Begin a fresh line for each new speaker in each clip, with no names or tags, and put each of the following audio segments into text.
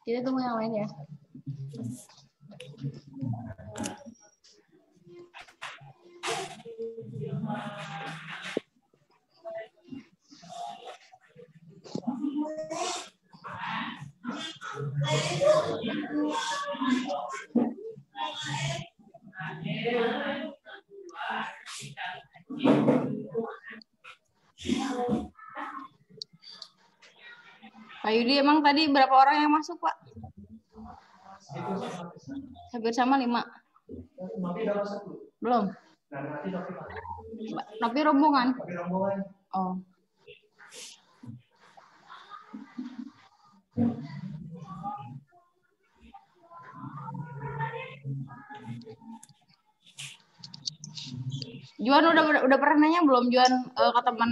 Kita tunggu yang lain ya. Pak Yudi, emang tadi berapa orang yang masuk, Pak? Hampir sama 5. Belum? Tapi rombongan? Oh. Juan udah pernah nanya belum Juan ke teman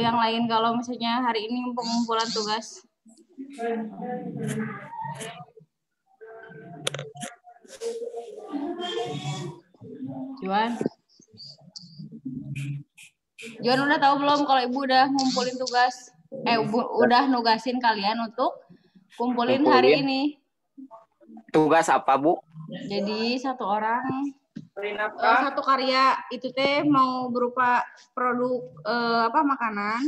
yang lain kalau misalnya hari ini pengumpulan tugas? Juan udah tahu belum kalau Ibu udah ngumpulin tugas? Udah nugasin kalian untuk kumpulin hari ini.
Tugas apa, Bu?
Jadi satu orang satu karya itu teh mau berupa produk makanan,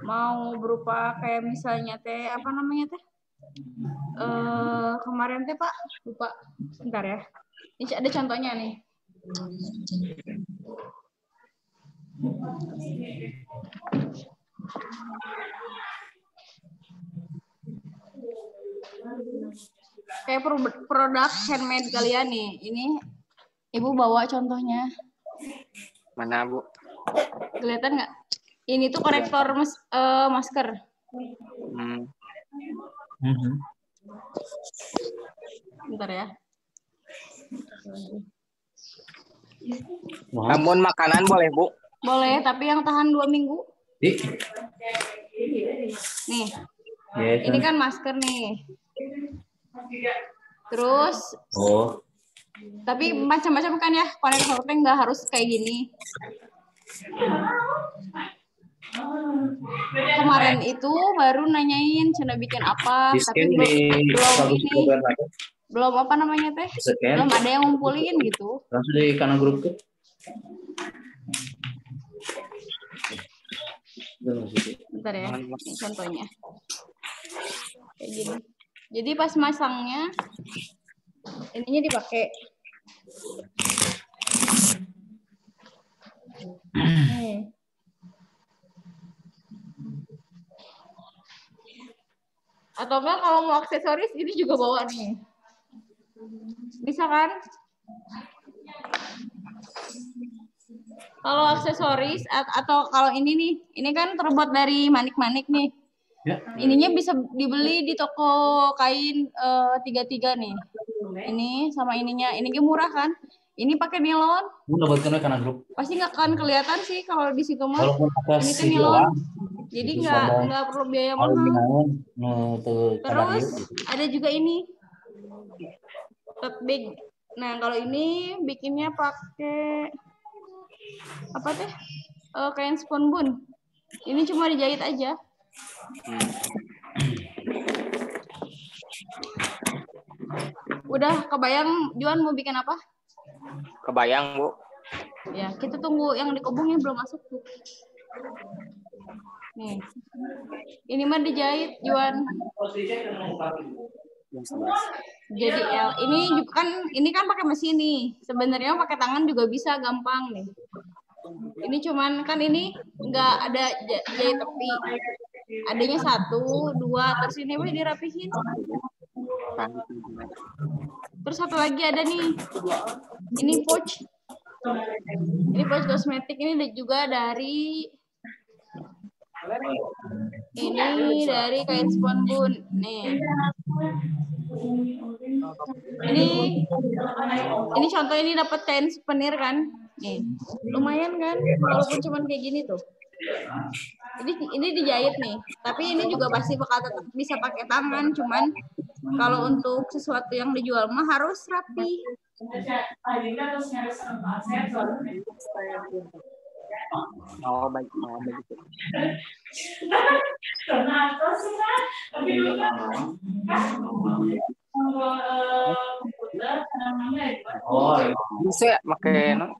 mau berupa kayak misalnya teh apa namanya teh kemarin teh Pak lupa, bentar ya, ini ada contohnya nih. Kayak produk handmade kalian nih. Ini Ibu bawa contohnya.
Mana, Bu?
Kelihatan nggak? Ini tuh konektor masker. Bentar ya.
Namun makanan boleh, Bu?
Boleh, tapi yang tahan 2 minggu. Nih. Ini kan masker nih. Terus tapi macam-macam kan ya, konektornya nggak harus kayak gini. Kemarin itu baru nanyain Cina bikin apa, tapi belum apa namanya teh, belum ada yang ngumpulin gitu.
Langsung di kanan grup tuh.
Bentar ya, ini contohnya kayak gini. Jadi pas masangnya ininya dipakai. Atau enggak kalau mau aksesoris ini juga bawa nih. Bisa kan? Kalau aksesoris atau kalau ini nih, ini kan terbuat dari manik-manik nih. Ya. Ininya bisa dibeli di toko kain 33 nih. Ini sama ininya, ini murah kan? Ini pakai nilon. Pasti nggak akan kelihatan sih kalau di situ mah. Ini tuh nilon. Jadi nggak perlu biaya mahal. Terus ada juga ini tote bag. Nah kalau ini bikinnya pakai apa teh? Kain spunbun. Ini cuma dijahit aja. Udah kebayang Juan mau bikin apa?
Kebayang, Bu.
Ya, kita tunggu yang di kobongnya belum masuk tuh. Nih. Ini mah dijahit, Juan. Jadi ini kan pakai mesin nih. Sebenarnya pakai tangan juga bisa gampang nih. Ini cuman kan ini nggak ada jahit tepi. Adanya 1, 2, terus ini mah dirapihin. Terus satu lagi ada nih. Ini pouch. Ini pouch kosmetik ini juga dari kain spunbun. Nih. Ini contoh ini dapat kain souvenir kan? Nih. Lumayan kan? Walaupun cuman kayak gini tuh. Ini dijahit nih. Tapi ini juga pasti bakal tetap bisa pakai tangan, cuman kalau untuk sesuatu yang dijual mah harus rapi.
Oh, baik. Bisa pakai no.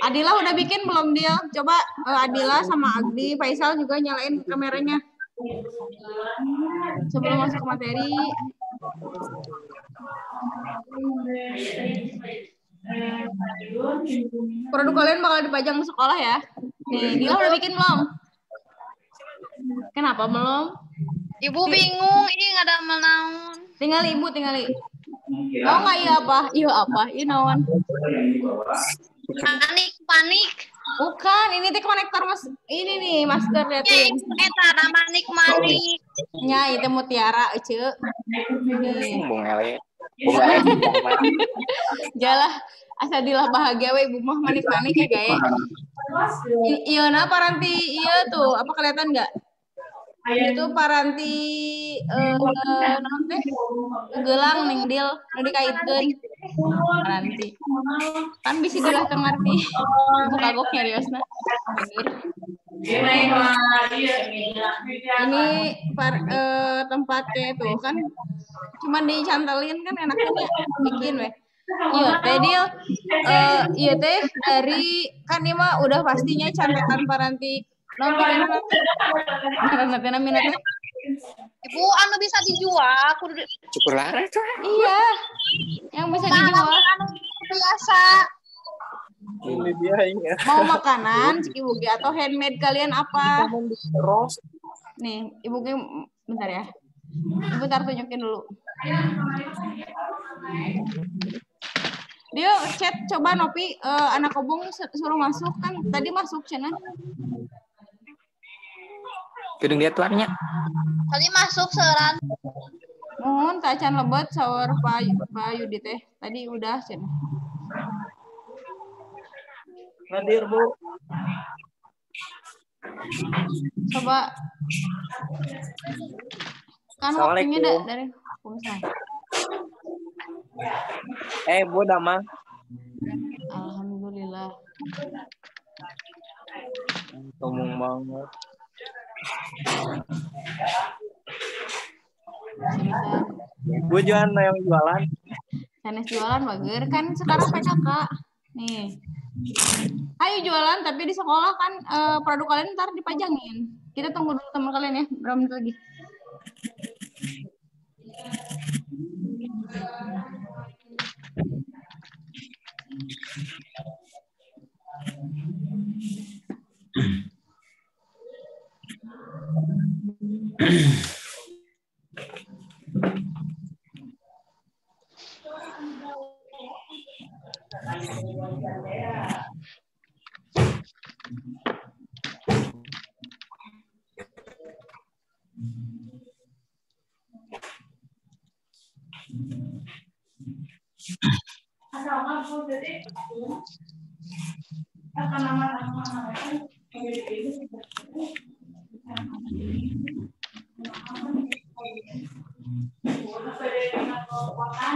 Adila udah bikin belum dia? Coba Adila sama Agdi, Faisal juga nyalain kameranya. Sebelum masuk ke materi. Produk kalian bakal dipajang di sekolah ya. Nih, Dila udah bikin belum? Kenapa belum?
Ibu bingung, ini nggak ada menaun.
Tinggali Ibu, tinggali. Mau nggak iya apa? Iya apa? Iya naon?
Panik.
Bukan, ini teh konektor mas. Ini nih master liatin.
Eta manik.
Nya itu mutiara, Ece.
Bung Ele.
Jalah, asa Dila bahagia we Ibu mah manik-manik ya gaya. Iya nah paranti iya tuh, apa kelihatan nggak? Itu paranti naon teh gelang ning Dil nu dikaitkeun paranti. Kan bisa dilah teu ngarti. Ibu kagok nyariosna. Ini tempatnya tuh kan cuman dicantelin kan enaknya bikin weh. Iya teh Dil, iya teh dari kan ini mah udah pastinya cantekan paranti minatnya.
Ibu anu bisa dijual,
Cukur laras tuh.
Iya, yang bisa dijual.
Anu biasa.
Ini dia ya.
Mau makanan, Ibu Gi atau handmade kalian apa?
Ros.
Nih, Ibu Gi bentar ya. Ibu ntar tunjukin dulu. Dia chat coba Nopi anak kobong suruh masuk kan tadi masuk cenah.
Gedung dia tuarnya.
Tadi masuk seran.
Mohon tacan lebet sawar Pak Yudi teh. Tadi udah cenah.
Hadir Bu.
Coba kan waktunya dari
Bu Dama.
Alhamdulillah.
Ngomong banget. Bu jualan yang jualan.
Sanes jualan bager kan sekarang PKK. Nih. Ayo jualan tapi di sekolah kan produk kalian ntar dipajangin. Kita tunggu dulu teman kalian ya, berapa menit lagi.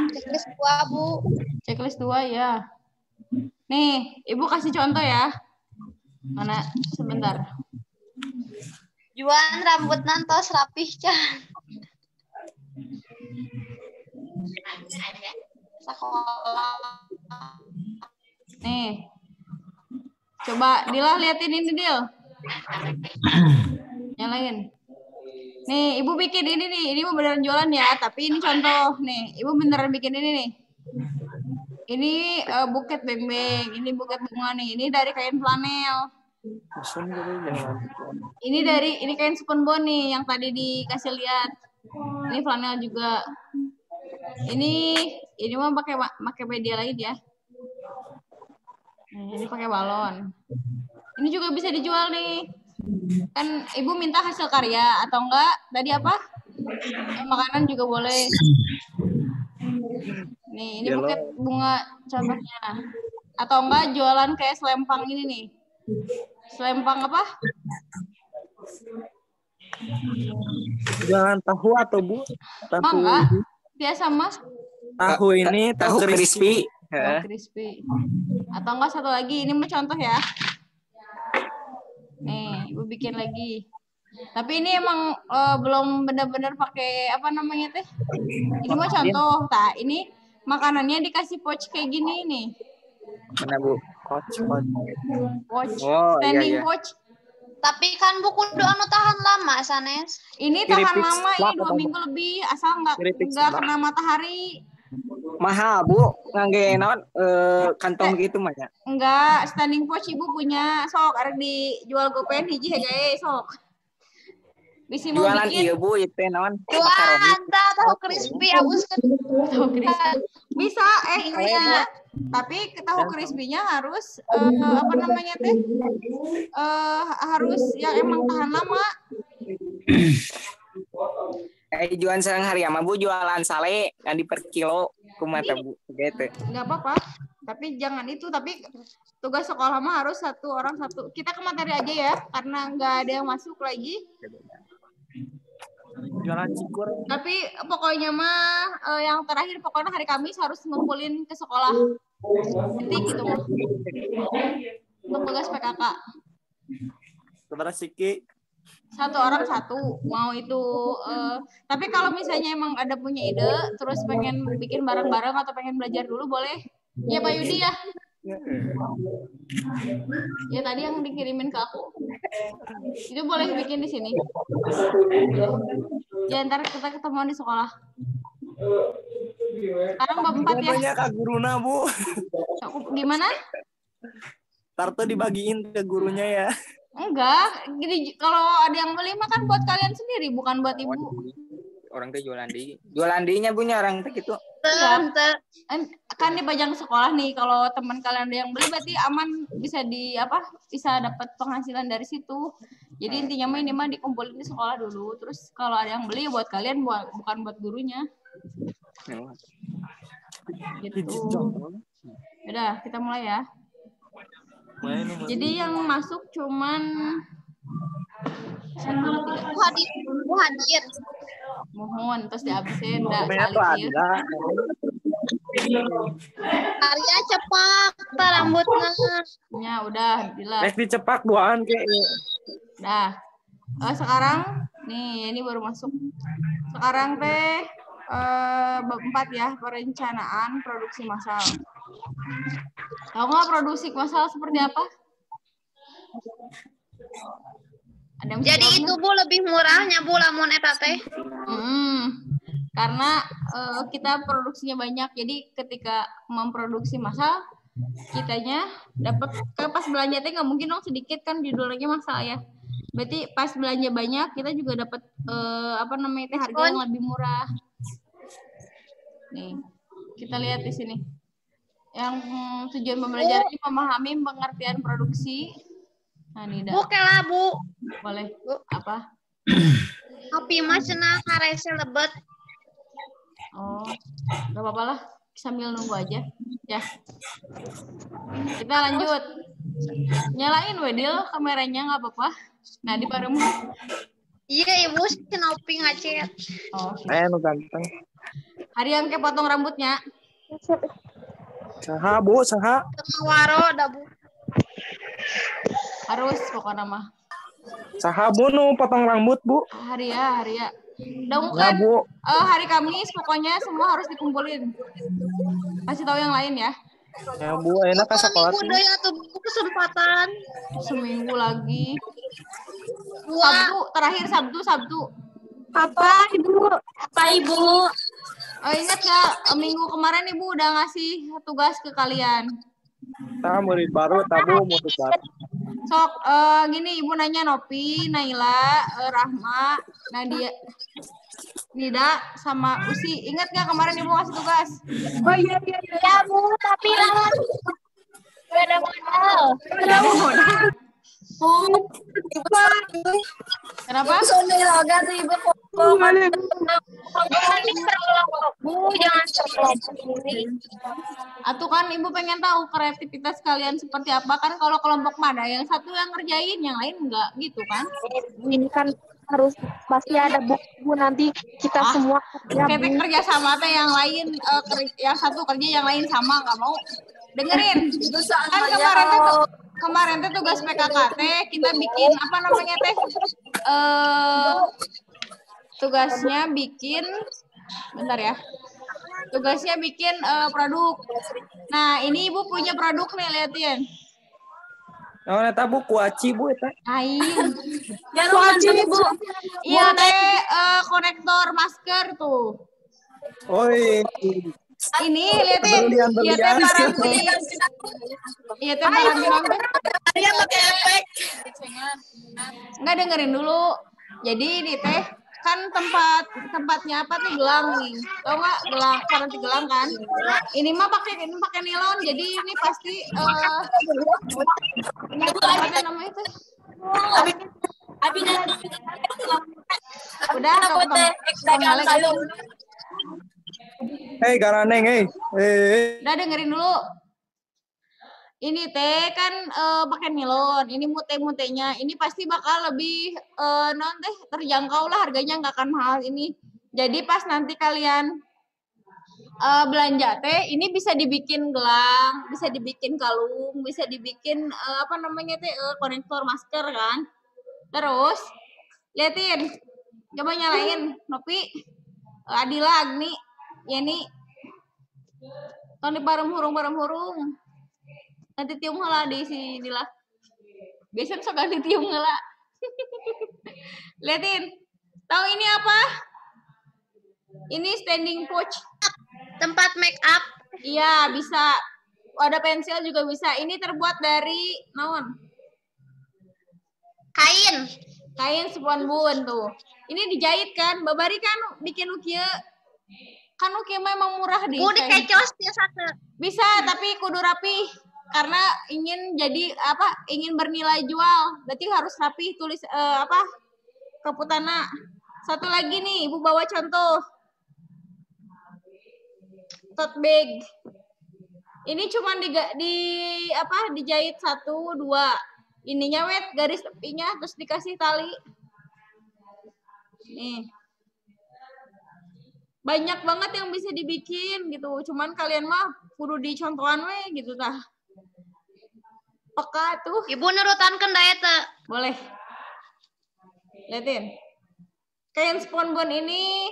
Checklist 2, Bu.
Checklist 2 ya. Nih, Ibu kasih contoh ya. Mana sebentar.
Jualan rambut nantos rapih can. Sekolah.
Nih. Coba Dila liatin ini Dil. Nyalain. Nih, Ibu bikin ini nih. Ini mau beneran jualan ya, tapi ini contoh. Nih, Ibu beneran bikin ini nih. Ini buket beng-beng, ini buket bunga nih. Ini dari kain flanel. Ini kain spunbon nih yang tadi dikasih lihat. Ini flanel juga. Ini mah pakai media lain ya. Ini pakai balon. Ini juga bisa dijual nih. Kan Ibu minta hasil karya atau enggak? Tadi apa? Makanan juga boleh. Nih, ini buket bunga contohnya. Atau enggak jualan kayak selempang ini nih. Selempang apa?
Jualan tahu atau Bu? Tahu.
Enggak. Biasa mah.
Tahu ini
Tahu crispy.
Tahu crispy. Atau enggak satu lagi, ini mah contoh ya. Nih, Ibu bikin lagi. Tapi ini emang belum benar-benar pakai apa namanya teh? Ini mah contoh. Nah, ini makanannya dikasih pouch kayak gini nih.
Mana Bu? Pouch.
Pouch,
Oh,
standing
iya.
pouch.
Tapi kan buku anu tahan lama, Sanes.
Ini
Keripik
tahan lama, ini
slap
2
atau
minggu lebih, asal
Keripik
nggak
slap.
kena matahari.
Mahal Bu, ngangge naon kantong gitu mah ya.
Enggak, standing pouch Ibu punya, sok arek dijual gopean hiji hegae sok. Bisi mau
Jualan
bikin
iya Bu, itu naon?
Jualan tahu crispy abus kan.
tahu crispy. Bisa bisa. Tapi tahu crispy-nya harus apa namanya teh? Harus yang emang tahan lama.
Jualan sareng hari mah Bu jualan sale yang di per kilo kumaha Bu gitu.
Enggak apa-apa. Tapi jangan itu, tapi tugas sekolah mah harus satu orang satu. Kita ke materi aja ya, karena nggak ada yang masuk lagi.
Jualan cikur.
Tapi pokoknya mah yang terakhir pokoknya hari Kamis harus ngumpulin ke sekolah. Jadi gitu mah. Untuk tugas PKK.
Saudara Siki.
Satu orang satu. Mau itu tapi kalau misalnya emang ada punya ide terus pengen bikin bareng-bareng atau pengen belajar dulu boleh. Ya Pak Yudi ya. Ya tadi yang dikirimin ke aku. Itu boleh bikin di sini. Ya ntar kita ketemuan di sekolah. Sekarang bab 4 ya.
Banyak ke guruna Bu.
Gimana?
Tarto dibagiin ke gurunya ya.
Enggak. Gini, kalau ada yang beli mah kan buat kalian sendiri, bukan buat ibu.
Orang teh jualan dinya punya orang teh gitu.
Kan dipajang sekolah nih, kalau teman kalian ada yang beli berarti aman, bisa bisa dapat penghasilan dari situ. Jadi intinya mah ini mah dikumpulin di sekolah dulu, terus kalau ada yang beli buat kalian, bukan buat gurunya. Gitu. Udah, kita mulai ya. Jadi yang masuk cuman 1, 2, 3.
Hadir.
Mohon terus dihabisin dah
Banyak tuh ada.
Arya cepat rambutnya.
Ya udah, bila.
Rek dicepak duaan kayak.
Dah. Sekarang nih ini baru masuk. Sekarang teh bab 4 ya, perencanaan produksi massal. Tahu nggak produksi massal seperti apa? Ada yang
Jadi itu Bu lebih murahnya Bu lamun eta teh.
Karena kita produksinya banyak, jadi ketika memproduksi massal kitanya dapat pas belanja teh nggak mungkin dong sedikit, kan judulnya massal ya. Berarti pas belanja banyak kita juga dapat harga yang lebih murah. Nih kita lihat di sini. Yang tujuan pembelajaran ini memahami pengertian produksi. Nah, ini dah.
Bu kela Bu.
Boleh. Apa?
Kopi mah cenah karese lebet.
Oh, nggak apa-apa lah. Sambil nunggu aja. Ya. Kita lanjut. Nyalain Wedil kameranya, nggak apa-apa. Nah, di paremu.
Iya Ibu cenah opi ngacet.
Oh,
Nu ganteng.
hari yang kayak potong rambutnya.
Saha Bu, saha?
Waro dah Bu.
Harus pokoknya mah.
Saha Bu nu potong rambut Bu?
Hari ya. Dong
Ya
kan.
Bu.
Hari Kamis pokoknya semua harus dikumpulin. Kasih tahu yang lain ya.
Ya Bu, enak kan sekolah.
Minggu deh atuh Bu kesempatan.
Seminggu lagi.
Dua.
Terakhir Sabtu.
Apa Ibu?
Ingat gak minggu kemarin Ibu udah ngasih tugas ke kalian?
Nah, murid baru, tabu murid baru.
Sok, gini Ibu nanya Nopi, Naila, Rahma, Nadia, Nida, sama Usi. Ingat gak kemarin Ibu ngasih tugas?
Oh iya. Ya Bu, tapi lawan gak ada modal.
Kenapa?
Bu, jangan
Atau kan Ibu pengen tahu kreativitas kalian seperti apa, kan kalau kelompok mana yang satu yang ngerjain, yang lain enggak gitu kan?
ini kan harus pasti ada Bu nanti kita semua kerja,
kita
Bu.
kerja sama teh yang lain yang satu kerja yang lain sama nggak mau dengerin kan kemarin tuh tugas PKKT kita bikin apa namanya teh tugasnya bikin bentar ya tugasnya bikin produk. Nah ini ibu punya produk nih liatin.
Oh, neta Bu kuaci Bu eta.
Aing.
Kuaci, Bu.
Iya teh konektor masker tuh.
Oi.
Ini liatin. Iya teh paranti. Iya teh paranti nonton.
Dia pakai efek.
Nggak dengerin dulu. Jadi ini teh kan tempatnya apa tuh gelang nih. Tahu nggak gelang paranti gelang kan? Ini mah pakai nilon. Jadi ini pasti apa namanya itu? Udah ketemu.
Hei Garaneng, hei.
Udah dengerin dulu. Ini teh kan pakai nilon. Ini mute-mutenya. Ini pasti bakal lebih non teh terjangkau lah harganya nggak akan mahal ini. Jadi pas nanti kalian belanja teh ini bisa dibikin gelang, bisa dibikin kalung, bisa dibikin apa namanya teh konektor masker kan. Terus liatin, coba nyalain Nopi, Adila, Agni, Yeni, Tony bareng hurung. Nanti tiung heula di sini lah. Biasanya sok ganti tiung heula. Liatin, tahu ini apa? Ini standing pouch.
Tempat make up.
Iya, bisa. Ada pensil juga bisa. Ini terbuat dari naon? Kain spons tuh. Ini dijahit kan? Babari kan bikin ukieu. Kan ukieu memang murah deh.
Bu dikecos biasa.
Bisa, tapi kudu rapi. Karena ingin jadi apa? Ingin bernilai jual. Berarti harus rapi tulis apa? Keputana. Satu lagi nih, Ibu bawa contoh. Tote bag. Ini cuma dijahit 1, 2. Ininya wet garis tepinya terus dikasih tali. Nih. Banyak banget yang bisa dibikin gitu. Cuman kalian mah kudu dicontohan we gitu tah. Peka tuh.
Ibu nurutankeun da eta.
Boleh. Liatin. Kain spons ini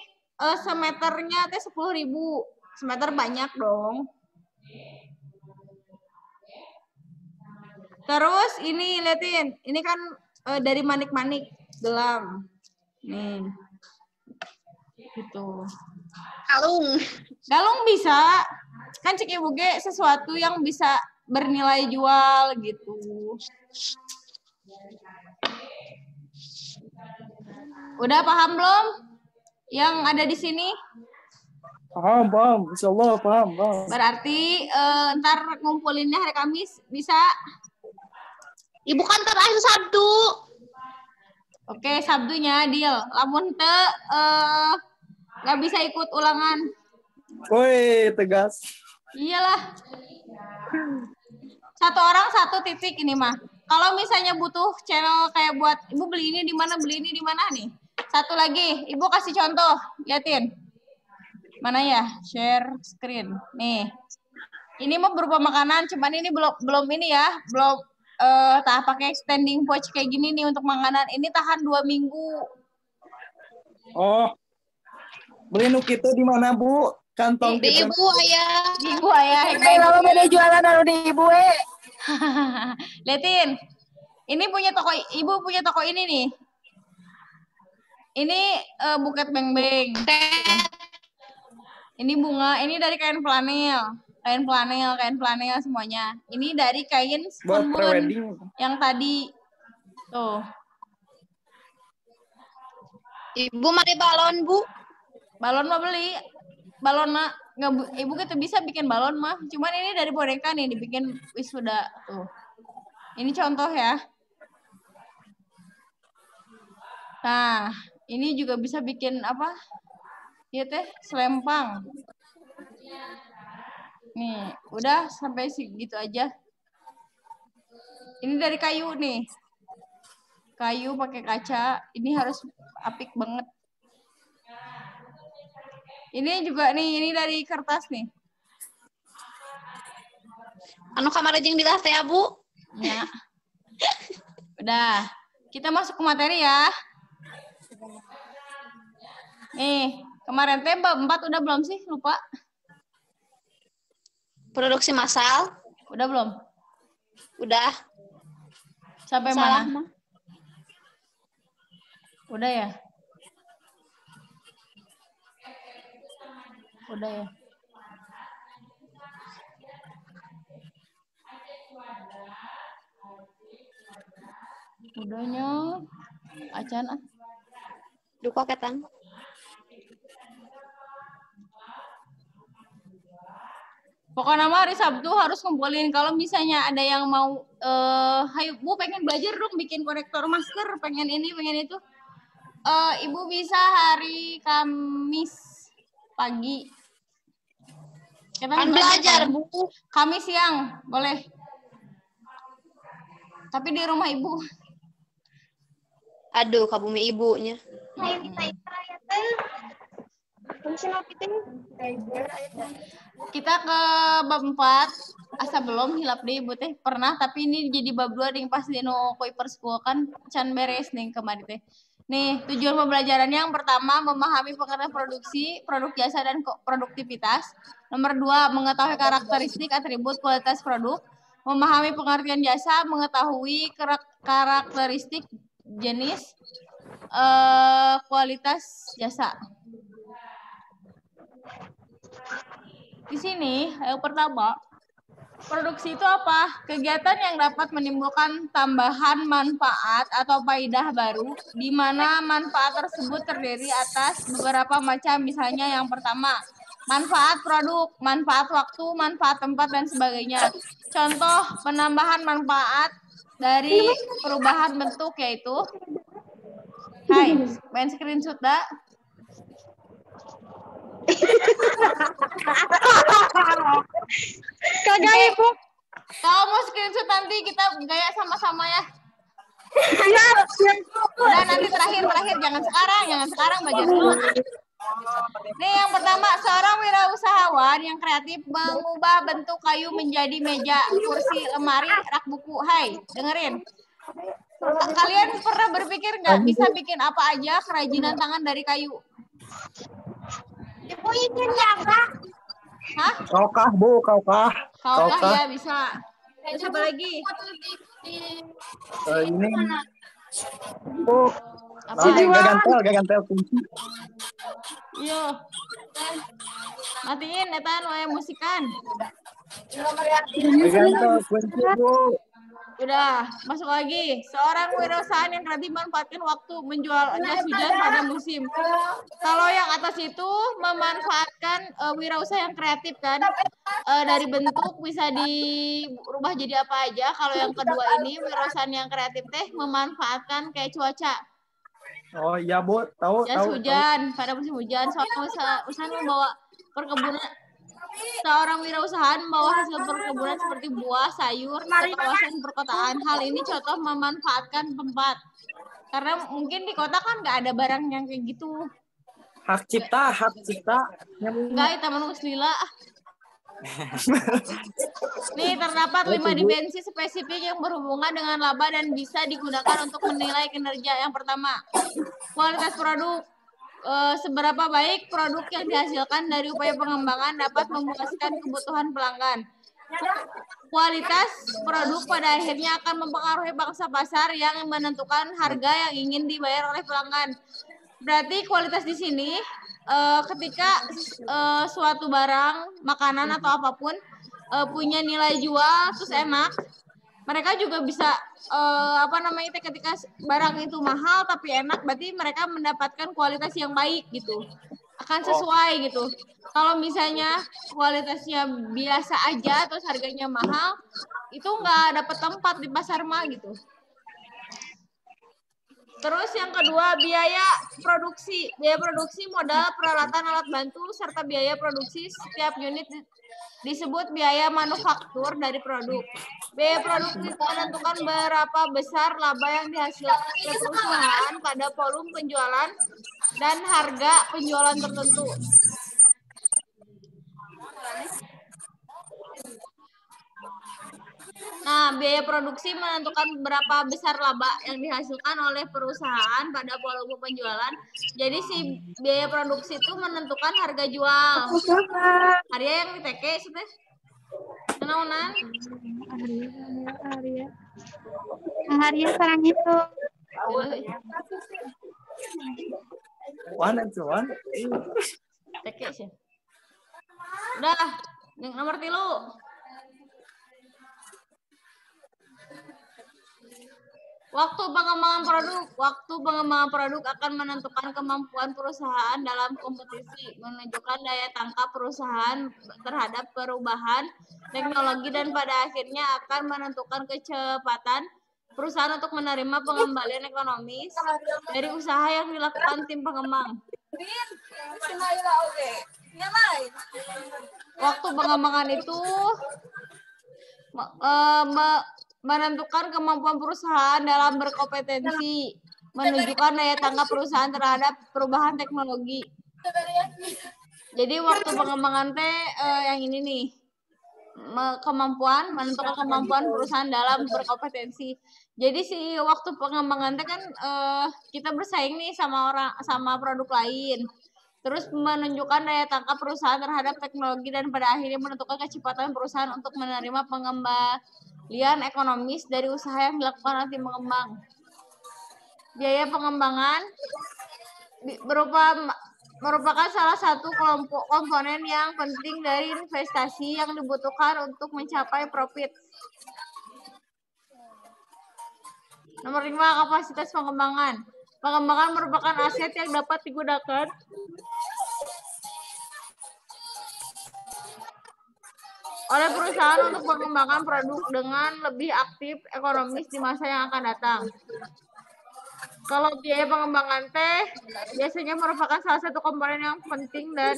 semeternya teh 10.000. Semeter banyak dong. Terus ini liatin, ini kan dari manik-manik gelang. Nih. Gitu. Galung bisa. Kan cek ibu ge sesuatu yang bisa bernilai jual gitu. Udah paham belum? Yang ada di sini?
Paham. Insyaallah paham.
Berarti ntar ngumpulinnya hari Kamis bisa?
Ibu kan terakhir Sabtu.
Oke, Sabtunya deal. Lamun teu nggak bisa ikut ulangan.
Woi, tegas.
Iyalah. Satu orang satu titik ini mah. Kalau misalnya butuh channel kayak buat Ibu beli ini di mana nih. Satu lagi, Ibu kasih contoh, liatin. Mana ya? Share screen. Nih. Ini mah berupa makanan, cuman ini belum ini ya, belum pakai standing pouch kayak gini nih untuk makanan. Ini tahan 2 minggu.
Oh. Beli nu kitu di mana, Bu? Kantong
Di Ibu ayah.
Di Ibu ayah.
Kalau beda jualan anu di Ibu
Liatin. Ini punya toko, Ibu punya toko ini nih. Ini buket beng-beng. Ini bunga, ini dari kain flanel semuanya. Ini dari kain spons yang tadi. Tuh.
Ibu mari balon, Bu.
Balon mah beli. Balon mah nggak, Ibu gitu bisa bikin balon mah. Cuman ini dari boneka nih dibikin wisuda tuh. Ini contoh ya. Nah, ini juga bisa bikin apa? Iya teh, selempang. Nih, udah sampai segitu aja. Ini dari kayu nih. kayu pakai kaca. Ini harus apik banget. Ini juga nih, ini dari kertas nih.
Anu kamar jeung dilas teh, Bu.
Ya. Udah. Kita masuk ke materi ya. Nih, kemarin teh bab 4 udah belum sih? Lupa.
Produksi massal.
Udah belum?
Udah.
Sampai
Salah,
mana?
mah.
Udah ya? Udah ya? Udahnya. Acan ah.
Duka ketang.
Pokoknya mah hari Sabtu harus kumpulin. Kalau misalnya ada yang mau, hayu Bu pengen belajar dong bikin konektor masker, pengen ini, pengen itu. Ibu bisa hari Kamis pagi. Kita
Kan belajar, Bu.
Kamis siang, boleh. Tapi di rumah Ibu.
Aduh, kabumi ibunya.
Kita ke bab 4. Asa belum hilap deh Ibu teh. Pernah, tapi ini jadi bab 2 yang pas di no Kuiper School kan can beres nih kemarin teh. Nih, tujuan pembelajaran yang pertama memahami pengertian produksi, produk jasa dan produktivitas. Nomor 2, mengetahui karakteristik, atribut, kualitas produk. Memahami pengertian jasa, mengetahui karakteristik, jenis, kualitas jasa. Di sini, yang pertama, produksi itu apa? Kegiatan yang dapat menimbulkan tambahan manfaat atau faidah baru, di mana manfaat tersebut terdiri atas beberapa macam. Misalnya yang pertama, manfaat produk, manfaat waktu, manfaat tempat, dan sebagainya. Contoh penambahan manfaat dari perubahan bentuk yaitu, hai, main screenshot dah.
Kagak, Ibu.
Kalau mau screenshot nanti kita gaya sama-sama ya. Udah nanti terakhir jangan sekarang belajar dulu. Nih yang pertama, seorang wirausahawan yang kreatif mengubah bentuk kayu menjadi meja, kursi, lemari, rak buku. Hai, dengerin. Kalian pernah berpikir nggak bisa bikin apa aja kerajinan tangan dari kayu?
Ibu ingin jaga.
Hah?
Kaukah, Bu, kaukah.
Kaukah ya bisa. Terus apa lagi?
Ini. Bu.
Apa?
Gak gantel kunci.
Iya. Matiin etan wae musikan.
Gak gantel kunci, Bu.
Udah, masuk lagi. Seorang wirausahaan yang kreatif memanfaatkan waktu menjual jas hujan pada musim. Kalau yang atas itu memanfaatkan wirausaha yang kreatif kan, dari bentuk bisa dirubah jadi apa aja. Kalau yang kedua ini wirausahaan yang kreatif teh memanfaatkan kayak cuaca.
Oh iya, Bu, tahu.
Jas hujan pada musim hujan. Soalnya usaha membawa perkebunan. Seorang wirausahaan membawa hasil perkebunan seperti buah, sayur ke kawasan perkotaan. Hal ini contoh memanfaatkan tempat. Karena mungkin di kota kan nggak ada barang yang kayak gitu.
Hak cipta.
Nggak, itu manus lila. Nih, terdapat 5 dimensi spesifik yang berhubungan dengan laba dan bisa digunakan untuk menilai kinerja. Yang pertama, kualitas produk. Seberapa baik produk yang dihasilkan dari upaya pengembangan dapat memuaskan kebutuhan pelanggan. Kualitas produk pada akhirnya akan mempengaruhi pangsa pasar yang menentukan harga yang ingin dibayar oleh pelanggan. Berarti kualitas di sini ketika suatu barang, makanan atau apapun punya nilai jual terus enak, mereka juga bisa ketika barang itu mahal tapi enak, berarti mereka mendapatkan kualitas yang baik gitu, akan sesuai gitu. Kalau misalnya kualitasnya biasa aja terus harganya mahal, itu nggak dapat tempat di pasar mah gitu. Terus yang kedua, biaya produksi. Biaya produksi modal, peralatan, alat bantu, serta biaya produksi setiap unit disebut biaya manufaktur dari produk. Biaya produksi menentukan berapa besar laba yang dihasilkan oleh perusahaan pada volume penjualan dan harga penjualan tertentu. Nah, biaya produksi menentukan berapa besar laba yang dihasilkan oleh perusahaan pada volume penjualan. Jadi si biaya produksi itu menentukan harga jual. Harga yang diteke itu teh. Naonan?
Harya sarang itu.
One and one.
Teke sih. Udah, yang nomor 3. Waktu pengembangan produk. Waktu pengembangan produk akan menentukan kemampuan perusahaan dalam kompetisi, menunjukkan daya tangkap perusahaan terhadap perubahan teknologi dan pada akhirnya akan menentukan kecepatan perusahaan untuk menerima pengembalian ekonomis dari usaha yang dilakukan tim pengembang. Waktu pengembangan itu menentukan kemampuan perusahaan dalam berkompetensi, menunjukkan daya tangkap perusahaan terhadap perubahan teknologi. Jadi waktu pengembangan yang ini nih, menentukan kemampuan perusahaan dalam berkompetensi. Jadi si waktu pengembangan kan kita bersaing nih sama produk lain. Terus menunjukkan daya tangkap perusahaan terhadap teknologi dan pada akhirnya menentukan kecepatan perusahaan untuk menerima pengembalian ekonomis dari usaha yang dilakukan oleh tim pengembang. Biaya pengembangan merupakan salah satu komponen yang penting dari investasi yang dibutuhkan untuk mencapai profit. Nomor 5, kapasitas pengembangan. Pengembangan merupakan aset yang dapat digunakan oleh perusahaan untuk mengembangkan produk dengan lebih aktif ekonomis di masa yang akan datang. Kalau biaya pengembangan biasanya merupakan salah satu komponen yang penting dan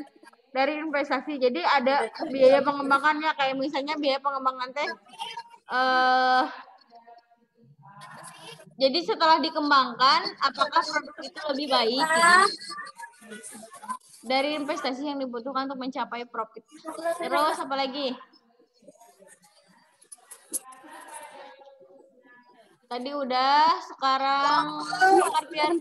dari investasi. Jadi ada biaya pengembangannya, kayak misalnya biaya pengembangan jadi setelah dikembangkan, apakah produk itu lebih baik dari investasi yang dibutuhkan untuk mencapai profit. Terus apa lagi? Tadi udah, sekarang pengertian.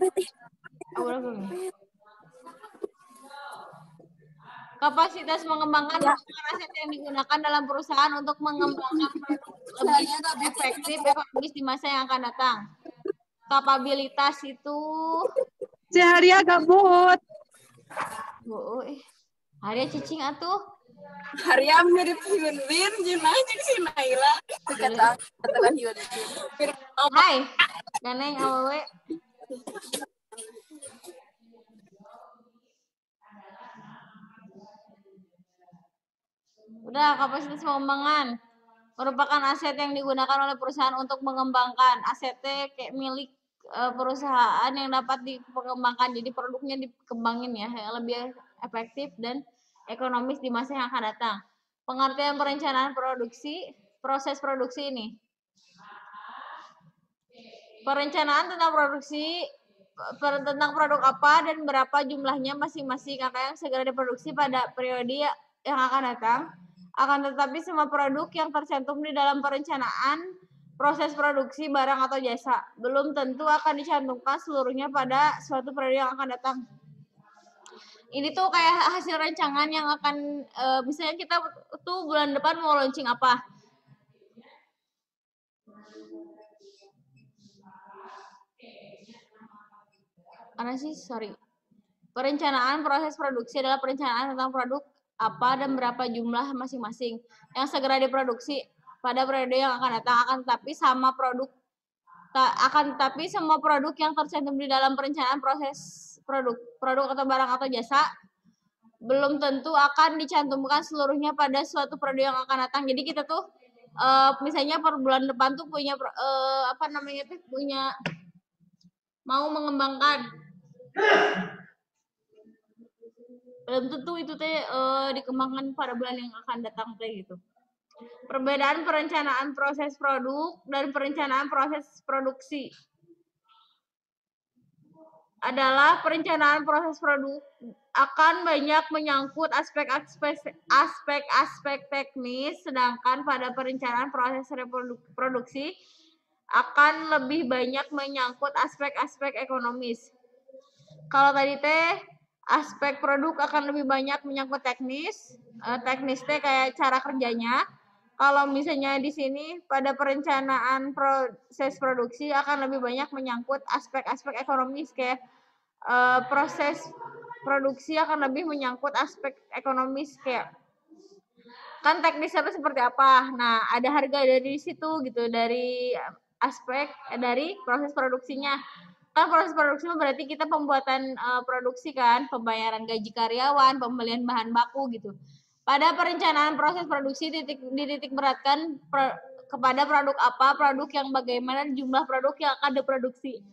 Kapasitas mengembangkan aset yang digunakan dalam perusahaan untuk mengembangkan produk lebih efektif ekonomis di masa yang akan datang. Kapabilitas itu
Si Harya gabut.
Harya cicing atuh.
Harya mirip Hyunbin, Junai jeung si Naila. Katakan Hyunbin.
Hai, ganeng awewe. Udah, kapasitas pengembangan merupakan aset yang digunakan oleh perusahaan untuk mengembangkan. Asetnya kayak milik perusahaan yang dapat dikembangkan. Jadi produknya dikembangin ya, lebih efektif dan ekonomis di masa yang akan datang. Pengertian perencanaan produksi, proses produksi ini. Perencanaan tentang produksi, tentang produk apa dan berapa jumlahnya masing-masing akan segera diproduksi pada periode yang akan datang. Akan tetapi semua produk yang tercantum di dalam perencanaan proses produksi barang atau jasa belum tentu akan dicantumkan seluruhnya pada suatu periode yang akan datang. Ini tuh kayak hasil rancangan yang akan misalnya kita tuh bulan depan mau launching apa. Perencanaan proses produksi adalah perencanaan tentang produk apa dan berapa jumlah masing-masing yang segera diproduksi pada periode yang akan datang. Akan tetapi semua produk yang tercantum di dalam perencanaan proses produk atau barang atau jasa belum tentu akan dicantumkan seluruhnya pada suatu periode yang akan datang. Jadi kita tuh misalnya per bulan depan tuh punya punya mau mengembangkan. Belum tentu itu teh dikembangkan pada bulan yang akan datang teh gitu. Perbedaan perencanaan proses produk dan perencanaan proses produksi adalah perencanaan proses produk akan banyak menyangkut aspek-aspek teknis, sedangkan pada perencanaan proses produksi akan lebih banyak menyangkut aspek-aspek ekonomis. Kalau tadi teh aspek produk akan lebih banyak menyangkut teknis, teknis teh kayak cara kerjanya. Kalau misalnya di sini pada perencanaan proses produksi akan lebih banyak menyangkut aspek-aspek ekonomis kayak proses produksi akan lebih menyangkut aspek ekonomis kayak kan teknisnya itu seperti apa. Nah, ada harga dari situ gitu, dari aspek dari proses produksinya. Kan proses produksi berarti kita pembuatan produksi kan, pembayaran gaji karyawan, pembelian bahan baku gitu. Pada perencanaan proses produksi dititik beratkan kepada produk apa, produk yang bagaimana, jumlah produk yang akan diproduksi.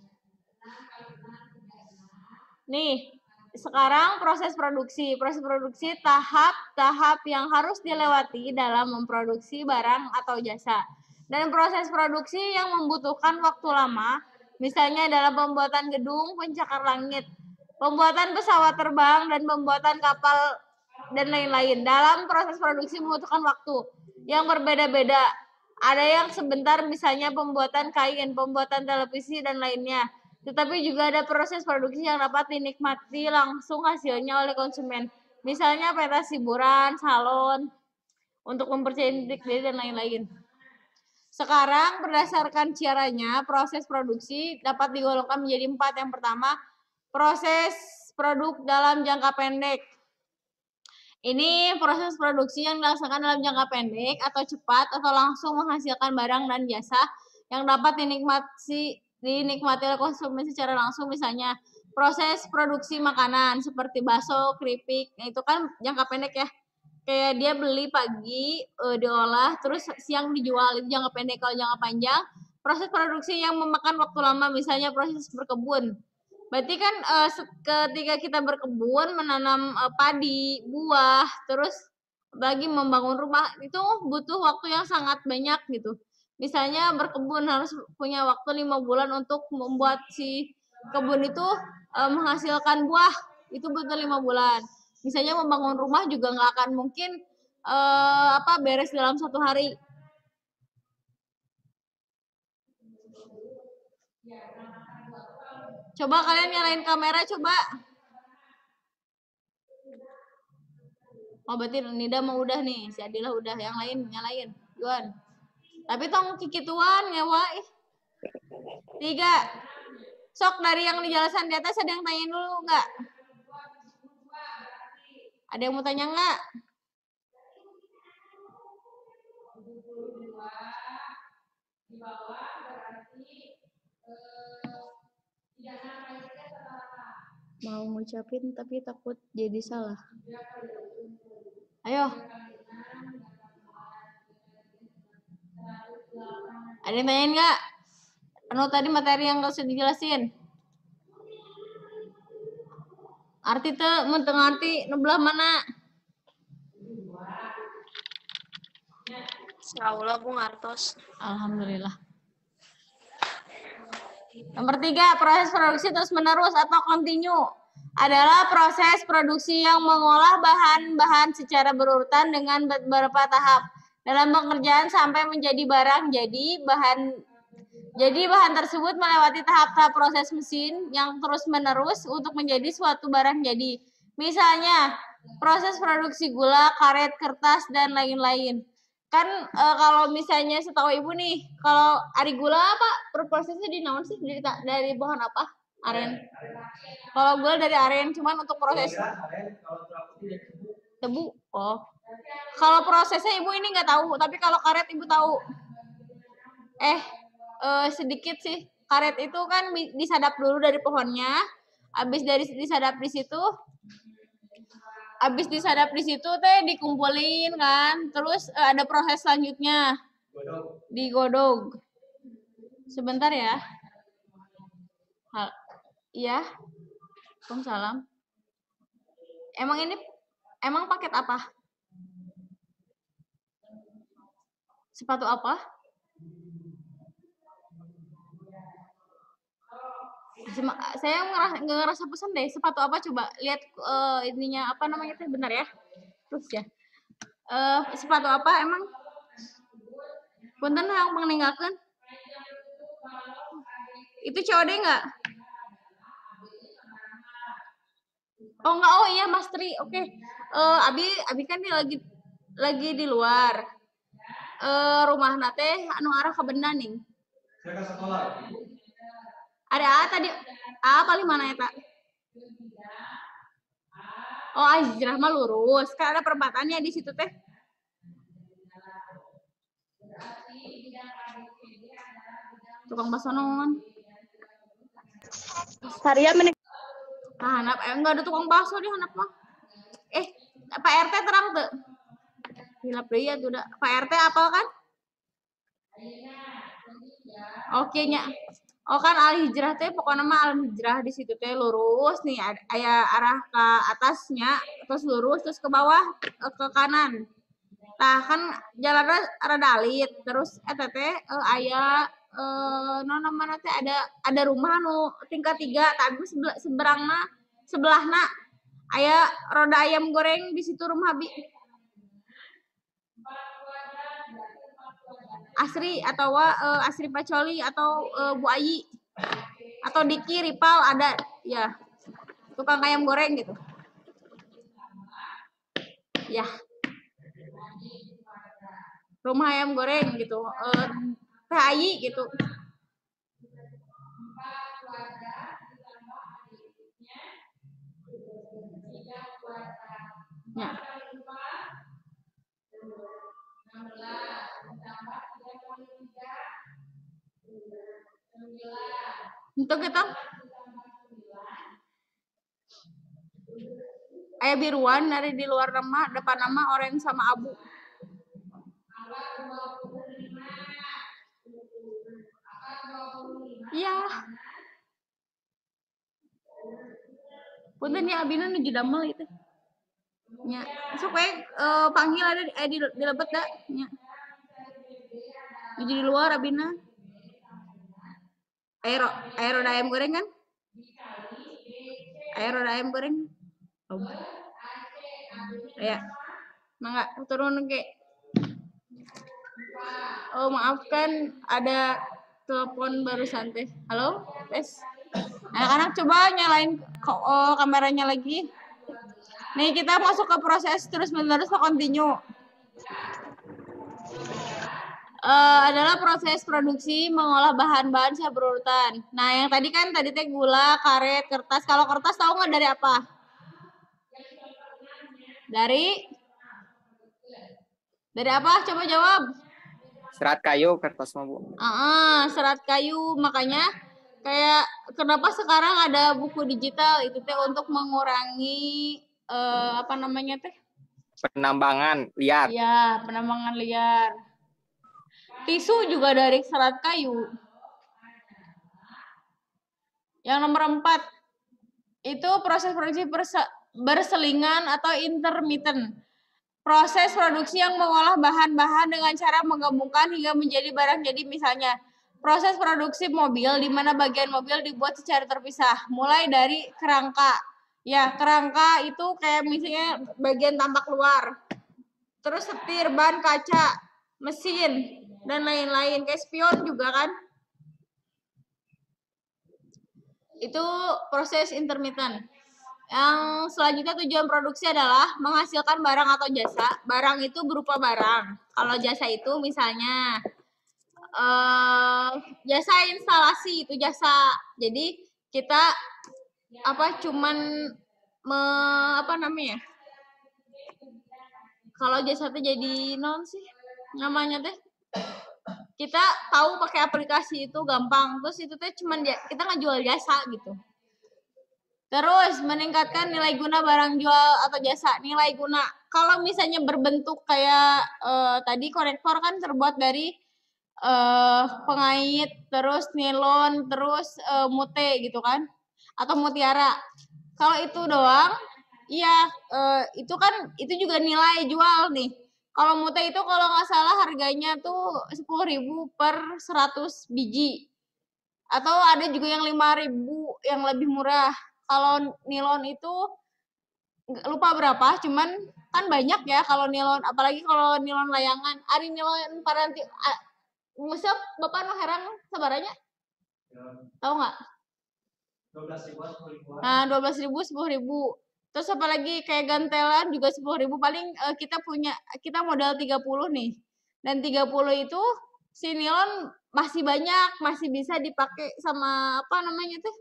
Nih, sekarang proses produksi. Proses produksi tahap-tahap yang harus dilewati dalam memproduksi barang atau jasa. Dan proses produksi yang membutuhkan waktu lama, misalnya dalam pembuatan gedung pencakar langit, pembuatan pesawat terbang, dan pembuatan kapal, dan lain-lain. Dalam proses produksi membutuhkan waktu yang berbeda-beda. Ada yang sebentar, misalnya pembuatan kain, pembuatan televisi, dan lainnya. Tetapi juga ada proses produksi yang dapat dinikmati langsung hasilnya oleh konsumen. Misalnya pentas hiburan, salon, untuk mempercantik diri, dan lain-lain. Sekarang berdasarkan caranya, proses produksi dapat digolongkan menjadi 4. Yang pertama, proses produk dalam jangka pendek. Ini proses produksi yang dilaksanakan dalam jangka pendek atau cepat atau langsung menghasilkan barang dan jasa yang dapat dinikmati oleh konsumen secara langsung, misalnya proses produksi makanan seperti bakso, keripik. Nah, itu kan jangka pendek ya. Kayak dia beli pagi, diolah, terus siang dijual, itu jangka pendek. Kalau jangka panjang, proses produksi yang memakan waktu lama, misalnya proses berkebun. Berarti kan ketika kita berkebun, menanam padi, buah, terus bagi membangun rumah, itu butuh waktu yang sangat banyak gitu. Misalnya berkebun harus punya waktu 5 bulan untuk membuat si kebun itu menghasilkan buah, itu butuh 5 bulan. Misalnya membangun rumah juga nggak akan mungkin beres dalam 1 hari. Coba kalian nyalain kamera, coba. Oh, berarti Nida mau udah nih, si Adila udah, yang lain nyalain. Juan. Tapi tong kikituan ngewa. 3. Sok dari yang dijelasan di atas ada yang tanyain dulu nggak? Ada yang mau tanya nggak? Di bawah berarti mau ngucapin tapi takut jadi salah. Ayo. Ada yang tanyain nggak? Tadi materi yang nggak usah dijelasin. Arti teh mentengarti nubelah mana?
Insyaallah Bu ngartos.
Alhamdulillah. Nomor 3, proses produksi terus menerus atau continue adalah proses produksi yang mengolah bahan-bahan secara berurutan dengan beberapa tahap dalam pengerjaan sampai menjadi barang. Jadi bahan tersebut melewati tahap-tahap proses mesin yang terus menerus untuk menjadi suatu barang jadi. Misalnya proses produksi gula, karet, kertas, dan lain-lain. Kan kalau misalnya setahu ibu nih, kalau ari gula apa prosesnya di naon sih, dari bahan apa? Aren. Kalau gula dari aren, cuman untuk proses tebu. Oh. Kalau prosesnya ibu ini nggak tahu, tapi kalau karet ibu tahu. Sedikit sih. Karet itu kan disadap dulu dari pohonnya, habis disadap di situ teh dikumpulin kan, terus ada proses selanjutnya digodog. Sebentar ya. Iya. Waalaikumsalam. Emang paket apa? Sepatu apa? Saya nggak ngerasa pesen deh. Sepatu apa coba? Lihat ininya apa namanya teh, benar ya? Terus ya. Sepatu apa emang? Punten yang meninggalkan? Itu COD nggak? Oh enggak, oh iya Mas Tri, oke. Abi kan dia lagi di luar. Rumah nate anu arah ke Benda nih. Saya ke sekolah. Ada tadi paling mana ya tak? Oh Hijrah mah lurus, kan ada perempatannya di situ teh. Tukang bakso non.
Haria menik.
Hanap, enggak ada tukang bakso di Hanap mah. Pak RT terang tuh. Hilap deh ya tuh udah. Pak RT apa kan? Oke nya. Oh kan Al Hijrah teh pokoknya mah Al Hijrah di situ teh lurus nih aya arah ke atasnya terus lurus terus ke bawah ke kanan. Tah kan jalannya rada alit terus eta teh aya mana teh ada rumah nu tingkat 3 tapi sebelahna aya roda ayam goreng di situ rumah Abi. Asri atau Asri Pacoli atau Bu Ayi atau Diki Ripal ada ya tukang ayam goreng gitu ya rumah ayam goreng gitu Teh Ayi gitu ya. Untuk kita ayah biruan dari di luar nama depan nama orange sama abu. Iya. Punten ya abina nuju damel itu. Nya, supaya panggil ada di lebet dah. Nya. Nuju di luar abina. Air roda ayam goreng kan? Air roda ayam goreng. Oh. Ya. Mangga turun ke. Oh, maafkan ada telepon barusan teh. Halo? Tes. Anak-anak coba nyalain kameranya lagi. Nih kita masuk ke proses terus-menerus continue. Adalah proses produksi mengolah bahan-bahan secara berurutan. Nah, yang tadi teh gula, karet, kertas. Kalau kertas tahu nggak dari apa? Dari apa? Coba jawab.
Serat kayu, kertas mah Bu.
Serat kayu. Makanya kayak kenapa sekarang ada buku digital itu teh untuk mengurangi apa namanya teh?
Penambangan liar.
Iya, penambangan liar. Tisu juga dari serat kayu. Yang nomor 4 itu proses produksi berselingan atau intermittent. Proses produksi yang mengolah bahan-bahan dengan cara menggabungkan hingga menjadi barang jadi misalnya proses produksi mobil di mana bagian mobil dibuat secara terpisah mulai dari kerangka. Ya, kerangka itu kayak misalnya bagian tampak luar. Terus setir, ban, kaca, mesin dan lain-lain. Kayak spion juga kan. Itu proses intermittent. Yang selanjutnya tujuan produksi adalah menghasilkan barang atau jasa. Barang itu berupa barang. Kalau jasa itu misalnya jasa instalasi itu jasa. Jadi kita cuman apa namanya? Kalau jasa itu jadi non sih namanya teh. Kita tahu pakai aplikasi itu gampang. Terus itu teh cuman kita ngejual jasa gitu. Terus meningkatkan nilai guna barang jual atau jasa. Nilai guna. Kalau misalnya berbentuk kayak tadi konektor kan terbuat dari pengait, terus nilon, terus mute gitu kan. atau mutiara. Kalau itu doang, iya itu kan itu juga nilai jual nih. Kalau mute itu kalau nggak salah harganya tuh 10.000 per 100 biji. Atau ada juga yang 5.000 yang lebih murah. Kalau nilon itu lupa berapa, cuman kan banyak ya kalau nilon, apalagi kalau nilon layangan. Ari nilon paranti musep Bapak nu herang sabaranya? Tahu nggak? 12.000. Nah, 12.000, 10.000. Terus apalagi kayak gantelan juga 10.000 paling kita modal 30 nih. Dan 30 itu si nilon masih banyak, masih bisa dipakai sama apa namanya tuh?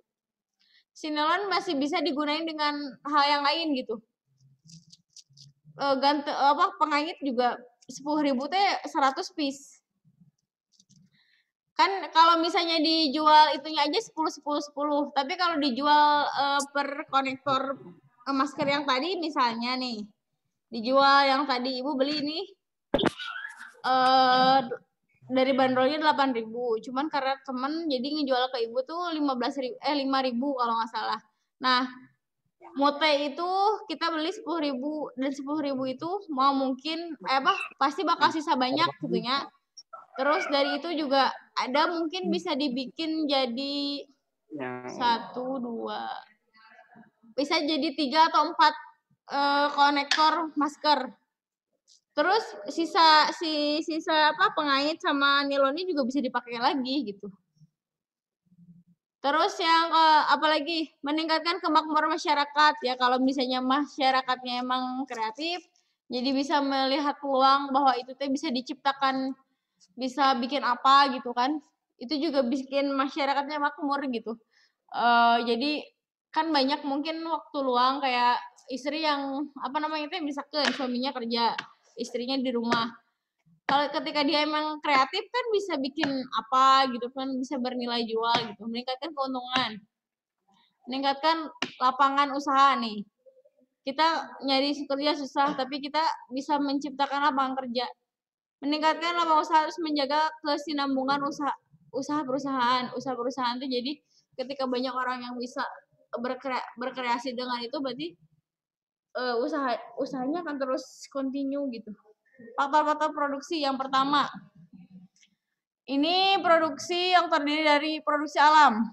Si nilon masih bisa digunain dengan hal yang lain gitu. Pengait juga 10.000 teh 100 piece. Kan kalau misalnya dijual itunya aja 10, tapi kalau dijual per konektor masker yang tadi misalnya nih, dijual yang tadi Ibu beli nih dari bandrolnya 8.000, cuman karena temen jadi ngejual ke Ibu tuh 5.000 kalau nggak salah. Nah, mute itu kita beli 10.000 dan 10.000 itu mau mungkin pasti bakal sisa banyak tentunya. Terus dari itu juga ada mungkin bisa dibikin jadi 1, 2, bisa jadi 3 atau 4 konektor masker. Terus sisa pengait sama nilonnya juga bisa dipakai lagi gitu. Terus yang apalagi meningkatkan kemakmuran masyarakat ya, kalau misalnya masyarakatnya emang kreatif, jadi bisa melihat peluang bahwa itu teh bisa diciptakan, bisa bikin apa gitu kan, itu juga bikin masyarakatnya makmur gitu. Jadi kan banyak mungkin waktu luang kayak istri yang bisa ke suaminya kerja, istrinya di rumah. Kalau ketika dia emang kreatif kan bisa bikin apa gitu kan, bisa bernilai jual gitu, meningkatkan keuntungan, meningkatkan lapangan usaha nih. Kita nyari kerja susah, tapi kita bisa menciptakan lapangan kerja. Meningkatkan lapangan usaha harus menjaga kesinambungan usaha perusahaan itu. Jadi ketika banyak orang yang bisa berkreasi dengan itu, berarti usahanya akan terus continue gitu. Faktor-faktor produksi yang pertama, ini produksi yang terdiri dari produksi alam.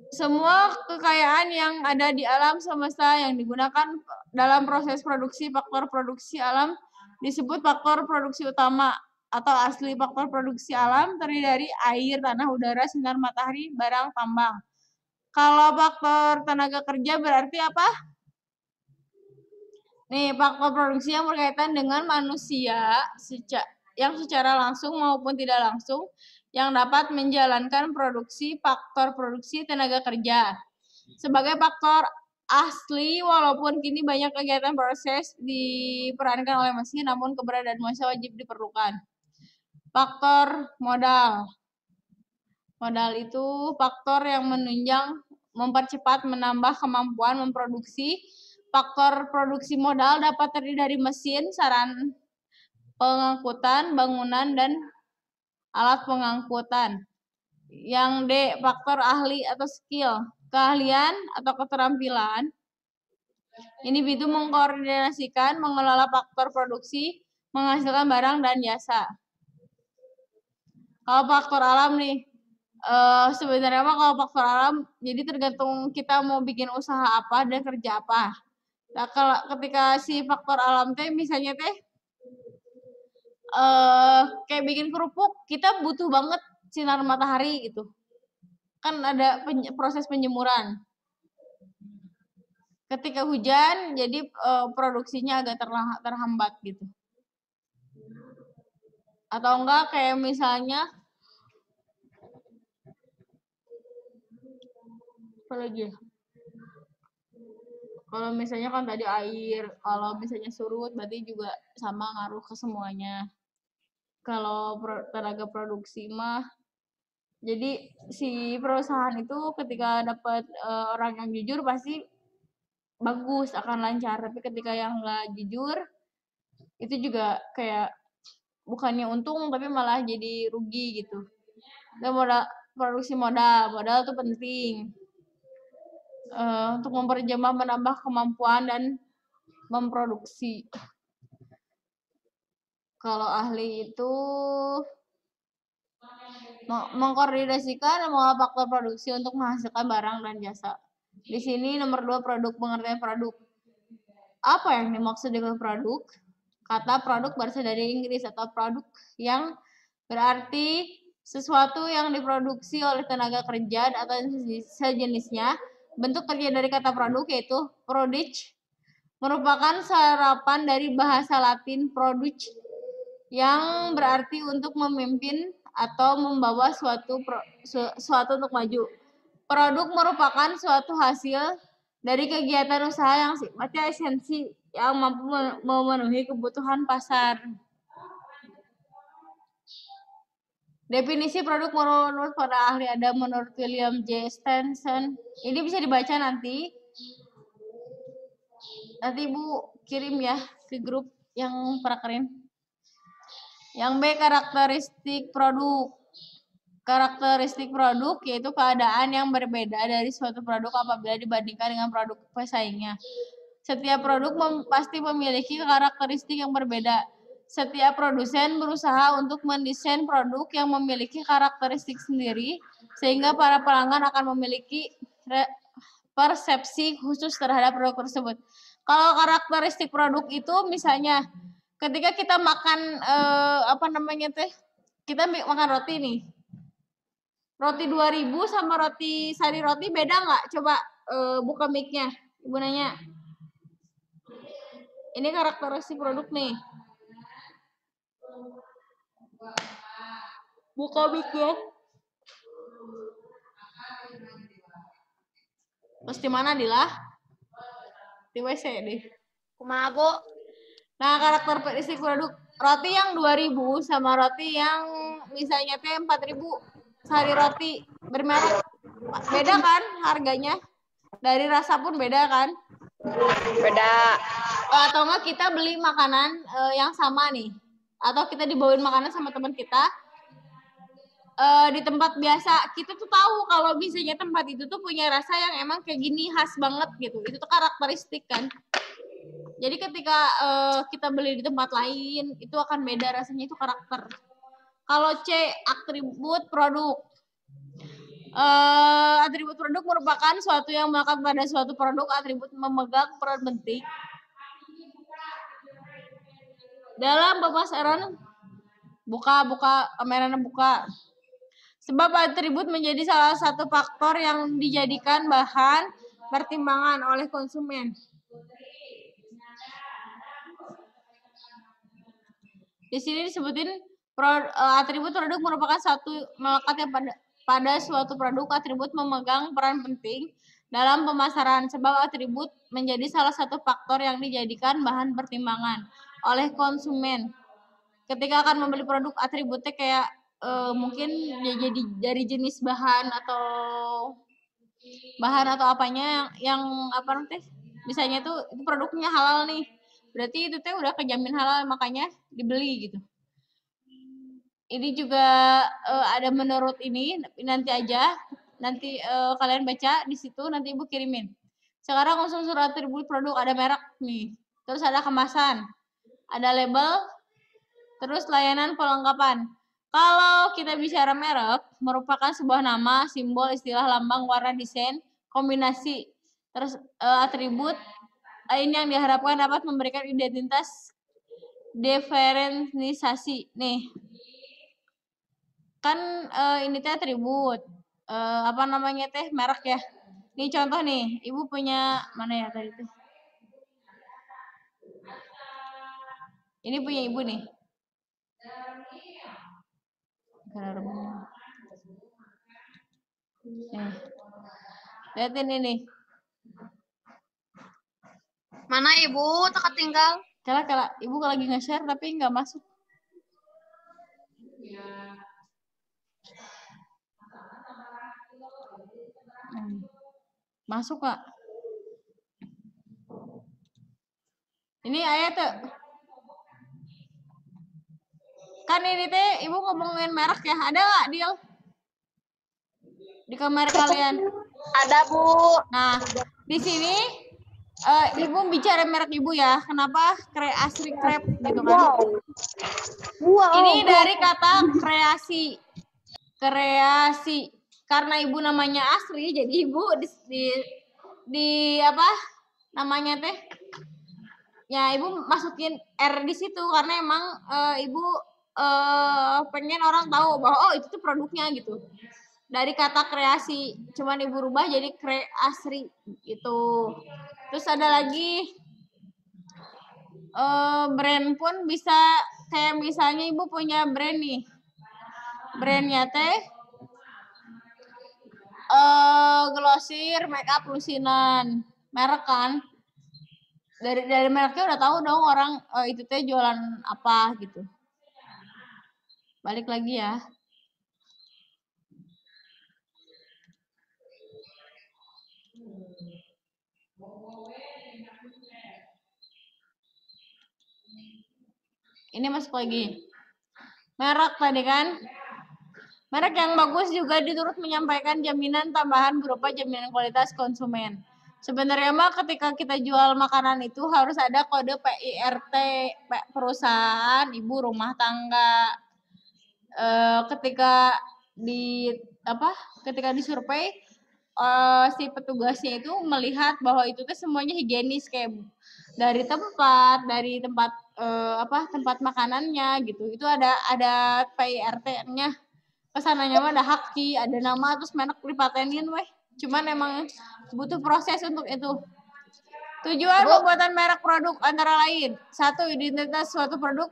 Semua kekayaan yang ada di alam semesta yang digunakan dalam proses produksi faktor produksi alam disebut faktor produksi utama atau asli. Faktor produksi alam terdiri dari air, tanah, udara, sinar matahari, barang, tambang. Kalau faktor tenaga kerja berarti apa? Nih, faktor produksi yang berkaitan dengan manusia yang secara langsung maupun tidak langsung yang dapat menjalankan produksi, faktor produksi tenaga kerja. Sebagai faktor asli, walaupun kini banyak kegiatan proses diperankan oleh mesin, namun keberadaan manusia wajib diperlukan. Faktor modal. Modal itu faktor yang menunjang, mempercepat, menambah kemampuan memproduksi. Faktor produksi modal dapat terdiri dari mesin, sarana pengangkutan, bangunan, dan alat pengangkutan. Yang D, faktor ahli atau skill, keahlian atau keterampilan. Individu mengkoordinasikan, mengelola faktor produksi, menghasilkan barang dan jasa. Kalau faktor alam nih, sebenarnya kalau faktor alam, jadi tergantung kita mau bikin usaha apa dan kerja apa. Nah, kalau ketika si faktor alam teh misalnya teh kayak bikin kerupuk, kita butuh banget sinar matahari gitu. Kan ada proses penjemuran. Ketika hujan, jadi produksinya agak terhambat gitu. Atau enggak kayak misalnya apa lagi? Kalau misalnya kan tadi air, kalau misalnya surut berarti juga sama ngaruh ke semuanya. Kalau tenaga produksi mah, jadi si perusahaan itu ketika dapat orang yang jujur pasti bagus, akan lancar. Tapi ketika yang nggak jujur, itu juga kayak bukannya untung tapi malah jadi rugi gitu. Dan produksi modal. Modal itu penting. Untuk memperjemah, menambah kemampuan dan memproduksi. Kalau ahli itu mengkoordinasikan dan mengolah faktor produksi untuk menghasilkan barang dan jasa. Di sini nomor 2 produk, pengertian produk. Apa yang dimaksud dengan produk? Kata produk berasal dari Inggris atau produk yang berarti sesuatu yang diproduksi oleh tenaga kerja atau sejenisnya. Bentuk kerja dari kata produk yaitu produce, merupakan serapan dari bahasa Latin produce yang berarti untuk memimpin atau membawa suatu untuk maju. Produk merupakan suatu hasil dari kegiatan usaha yang sifatnya esensi yang mampu memenuhi kebutuhan pasar. Definisi produk menurut para ahli ada menurut William J. Stenson. Ini bisa dibaca nanti. Nanti Ibu kirim ya ke grup yang prakerin. Yang B, karakteristik produk. Karakteristik produk yaitu keadaan yang berbeda dari suatu produk apabila dibandingkan dengan produk pesaingnya. Setiap produk pasti memiliki karakteristik yang berbeda. Setiap produsen berusaha untuk mendesain produk yang memiliki karakteristik sendiri, sehingga para pelanggan akan memiliki persepsi khusus terhadap produk tersebut. Kalau karakteristik produk itu misalnya, ketika kita makan kita makan roti nih. Roti 2000 sama roti sari roti beda nggak? Coba buka mic-nya. Ibu nanya. Ini karakteristik produk nih. Buka mic-nya. Terus di mana Dila? Di WC deh.
Kumaha, Bu?
Nah, karakteristik produk roti yang 2000 sama roti yang misalnya teh 4000 sari roti bermerek beda kan harganya? Dari rasa pun beda kan?
Beda.
Atau enggak kita beli makanan yang sama nih. Atau kita dibawain makanan sama teman kita di tempat biasa. Kita tuh tahu kalau misalnya tempat itu tuh punya rasa yang emang kayak gini khas banget gitu. Itu tuh karakteristik kan. Jadi ketika kita beli di tempat lain, itu akan beda rasanya, itu karakter. Kalau C, atribut produk. Atribut produk merupakan suatu yang melekat pada suatu produk. Atribut memegang peran penting dalam pemasaran. Buka kameranya buka. Sebab atribut menjadi salah satu faktor yang dijadikan bahan pertimbangan oleh konsumen. Di sini disebutin atribut produk merupakan satu melekat yang pada suatu produk. Atribut memegang peran penting dalam pemasaran sebab atribut menjadi salah satu faktor yang dijadikan bahan pertimbangan oleh konsumen. Ketika akan membeli produk, atributnya kayak mungkin jadi dari jenis bahan atau apanya yang apa nanti misalnya itu produknya halal nih. Berarti itu teh udah kejamin halal, makanya dibeli gitu. Ini juga ada menurut ini, nanti aja. Nanti kalian baca di situ, nanti Ibu kirimin. Sekarang langsung surat atribut produk, ada merek nih. Terus ada kemasan, ada label, terus layanan pelengkapan. Kalau kita bicara merek, merupakan sebuah nama, simbol, istilah, lambang, warna, desain, kombinasi. Terus atribut ini yang diharapkan dapat memberikan identitas diferensiasi. Nih, kan ini teh atribut. Apa namanya teh? Merek ya. Nih contoh nih, Ibu punya mana ya tadi tuh? Ini punya Ibu nih. Nih. Lihatin ini.
Mana Ibu? Tak tinggal.
Kala Ibu lagi nge-share tapi nggak masuk. Masuk Kak. Ini ayat tuh. Kan ini teh Ibu ngomongin merek ya. Ada nggak Dil? di kamar kalian?
Ada, Bu.
Nah, di sini Ibu bicara merek Ibu ya. Kenapa Asri Krep gitu kan?
Wow.
Ini dari kata kreasi. Kreasi. Karena Ibu namanya Asri, jadi Ibu di apa namanya teh? Ya, Ibu masukin R di situ karena emang Ibu pengen orang tahu bahwa oh itu tuh produknya gitu. Dari kata kreasi, cuman Ibu rubah jadi Asri gitu. Terus ada lagi brand pun bisa kayak misalnya Ibu punya brand nih. Brandnya teh Glossier Makeup Lusinan. Merek kan. Dari mereknya udah tahu dong orang itu teh jualan apa gitu. Balik lagi ya. Ini masuk lagi. Merek tadi kan. Merek yang bagus juga diturut menyampaikan jaminan tambahan berupa jaminan kualitas konsumen. Sebenarnya mah ketika kita jual makanan itu harus ada kode PIRT, perusahaan, ibu rumah tangga. Ketika disurvei si petugasnya itu melihat bahwa itu tuh semuanya higienis kayak dari tempat tempat makanannya gitu. Itu ada PIRT-nya. Kesananya mah ada haki, ada nama, terus merek dipatenin weh. Cuman emang butuh proses untuk itu. Tujuan pembuatan merek produk antara lain. 1. Identitas suatu produk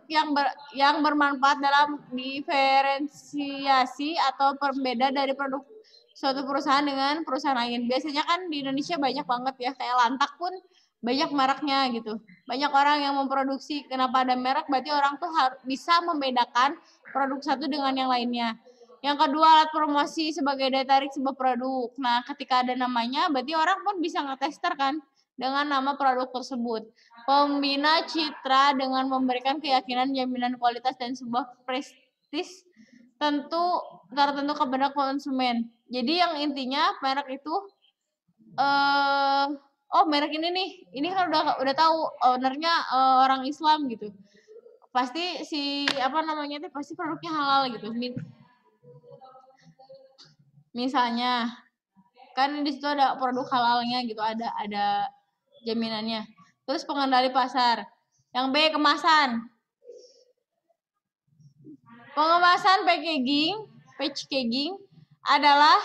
yang bermanfaat dalam diferensiasi atau berbeda dari produk suatu perusahaan dengan perusahaan lain. Biasanya kan di Indonesia banyak banget ya, kayak Lantak pun banyak mereknya gitu. Banyak orang yang memproduksi, kenapa ada merek, berarti orang tuh harus bisa membedakan produk satu dengan yang lainnya. Yang kedua, alat promosi sebagai daya tarik sebuah produk. Nah, ketika ada namanya, berarti orang pun bisa ngetester kan dengan nama produk tersebut. Pembina citra dengan memberikan keyakinan, jaminan kualitas, dan sebuah prestis tertentu kepada konsumen. Jadi yang intinya merek itu, merek ini nih, ini kan udah tahu ownernya orang Islam gitu. Pasti pasti produknya halal gitu. Misalnya kan di situ ada produk halalnya gitu, ada jaminannya. Terus pengendali pasar. Yang B, kemasan. Pengemasan packaging adalah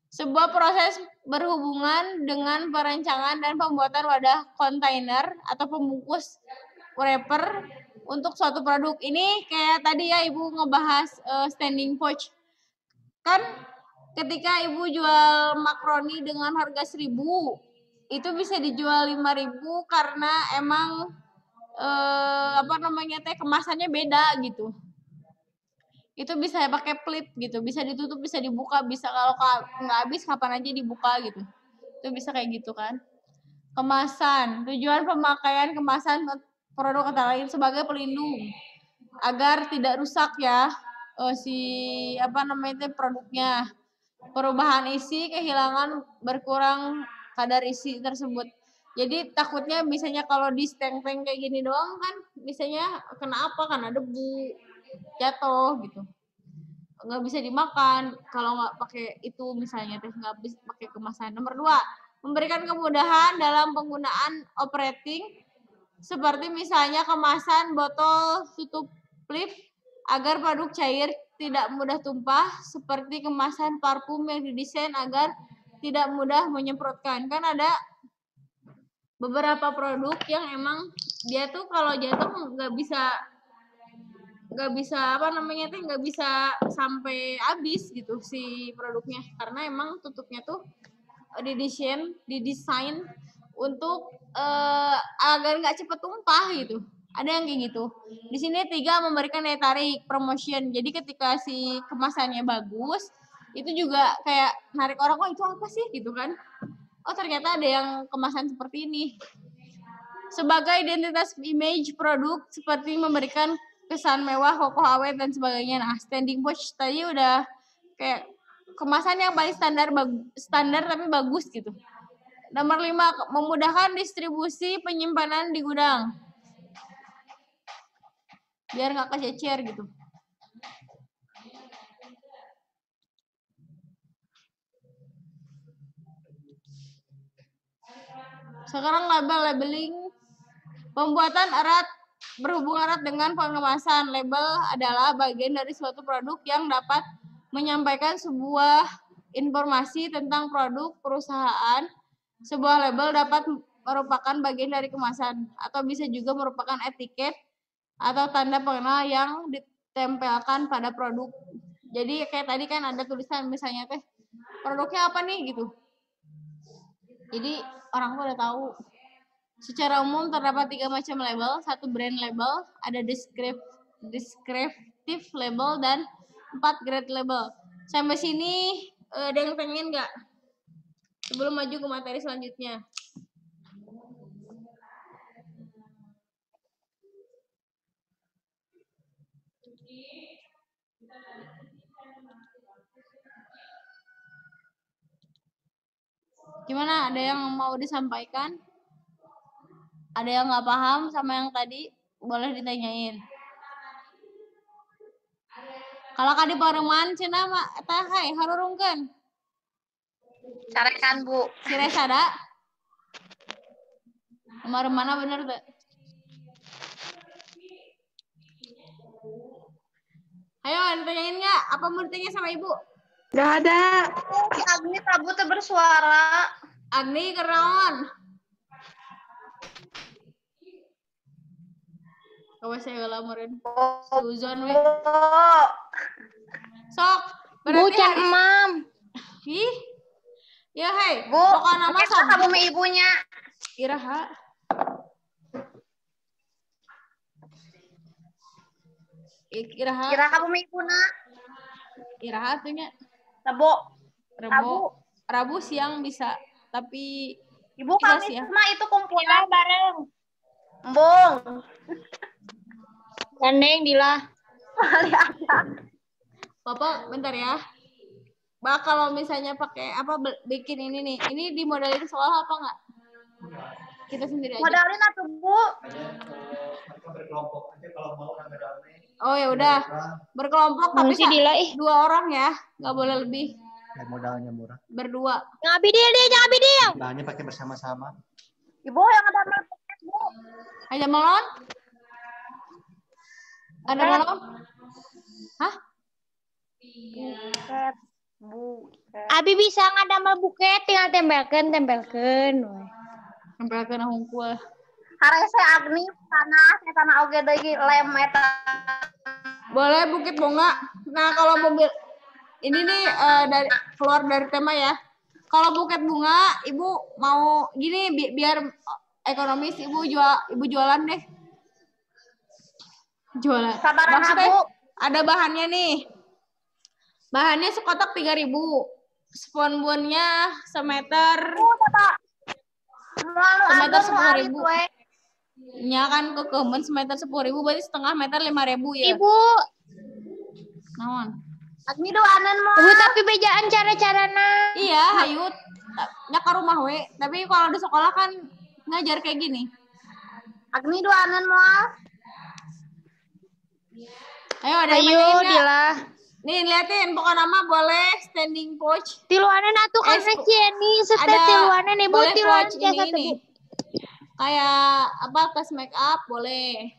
sebuah proses berhubungan dengan perancangan dan pembuatan wadah kontainer atau pembungkus wrapper untuk suatu produk. Ini kayak tadi ya Ibu ngebahas standing pouch. Kan ketika Ibu jual makaroni dengan harga 1.000, itu bisa dijual 5.000 karena emang kemasannya beda gitu. Itu bisa pakai flip gitu, bisa ditutup, bisa dibuka, bisa kalau nggak habis kapan aja dibuka gitu. Itu bisa kayak gitu kan. Kemasan, tujuan pemakaian kemasan produk antara lain sebagai pelindung agar tidak rusak ya produknya. Perubahan isi, kehilangan, berkurang kadar isi tersebut. Jadi takutnya misalnya kalau di steng-steng kayak gini doang kan, misalnya kena apa, karena debu, jatuh gitu. Nggak bisa dimakan kalau nggak pakai itu misalnya, nggak bisa pakai kemasan. Nomor 2, memberikan kemudahan dalam penggunaan operating, seperti misalnya kemasan botol tutup flip agar produk cair tidak mudah tumpah, seperti kemasan parfum yang didesain agar tidak mudah menyemprotkan. Kan ada beberapa produk yang emang dia tuh kalau jatuh nggak bisa sampai habis gitu si produknya, karena emang tutupnya tuh didesain untuk agar nggak cepet tumpah gitu. Ada yang kayak gitu. Di sini 3, memberikan daya tarik, promotion. Jadi ketika si kemasannya bagus, itu juga kayak narik orang, oh itu apa sih gitu kan. Oh ternyata ada yang kemasan seperti ini. Sebagai identitas image produk, seperti memberikan kesan mewah, kokoh, awet, dan sebagainya. Nah, standing pouch tadi udah kayak kemasan yang paling standar tapi bagus gitu. Nomor 5, memudahkan distribusi penyimpanan di gudang. Biar nggak kececer gitu. Sekarang labeling. Pembuatan berhubungan erat dengan pengemasan. Label adalah bagian dari suatu produk yang dapat menyampaikan sebuah informasi tentang produk perusahaan. Sebuah label dapat merupakan bagian dari kemasan atau bisa juga merupakan etiket atau tanda pengenal yang ditempelkan pada produk. Jadi kayak tadi kan ada tulisan misalnya teh produknya apa nih gitu. Jadi orang tuh udah tahu. Secara umum terdapat 3 macam label. 1 brand label, ada descriptive label, dan 4 grade label. Sampai sini ada yang pengen nggak? Sebelum maju ke materi selanjutnya. Gimana? Ada yang mau disampaikan? Ada yang nggak paham sama yang tadi? Boleh ditanyain. Kalau kadi pareman cenah mah tah hai harurungkeun.
Carekan, Bu.
Si Resada. Kemarin mana bener tuh? Ayo ditanyain nggak? Apa mau ditanya sama Ibu?
Nggak ada. Si Agni Prabu tuh bersuara.
Agni kenaon? Kawas saya lamurin. Suzon we. Sok.
Bu, can emam.
Ih. Ya hei.
Bu,
Pokoknya nama
kita kamu sama ibunya.
Iraha. Iraha.
Kira kamu sama ibuna.
Iraha tuh nya. Rabu siang bisa, tapi
Ibu kami
siang.
semua itu kumpulan bareng. Embung. Gandeng Dila.
Bapak bentar ya. Mbak kalau misalnya pakai apa bikin ini nih, ini dimodalin soal apa nggak? Kita sendiri aja.
Modalin atuh, Bu.
Berkelompok aja kalau mau rame-rame.
Oh ya udah. Berkelompok tapi
Dila,
2 orang ya, nggak boleh lebih.
Modalnya murah.
Berdua.
Jangan bidil deh, jangan bidil.
Bahannya pakai bersama-sama.
Ibu yang ada melon, Bu.
Aja melon? Ada melon? Hah?
Buket, buket. Abi bisa ngadamel buket, tinggal tempelkan.
Tempelkeun hungkul.
Harese Agni tanah oge deui lem eta.
Boleh bukit bunga. Nah, kalau mobil ini nih keluar dari tema ya. Kalau buket bunga, Ibu mau gini biar ekonomis, Ibu jualan deh. Jualan.
Sabaran
Maksudnya
Bu.
ada bahannya nih. Bahannya sekotak 3.000. Sponbonnya semeter. Semeter 10.000. Nya kan kekemen semeter 10.000 berarti setengah meter 5.000 ya.
Ibu.
Naon?
Agni doanan mah. Ibu tapi bejaan cara-carana.
Iya, hayut. Nya ka rumah we. Tapi kalau di sekolah kan ngajar kayak gini.
Agni doanan mah.
Ayo ada yang nanyain nggak?
Dila.
Nih liatin, pokoknya nama boleh standing pouch.
Tiluanan atuh karena Cieni setet tiluanan Ibu
boleh
tiluanan
pouch
jasa
ini. Kayak apa tas make up boleh.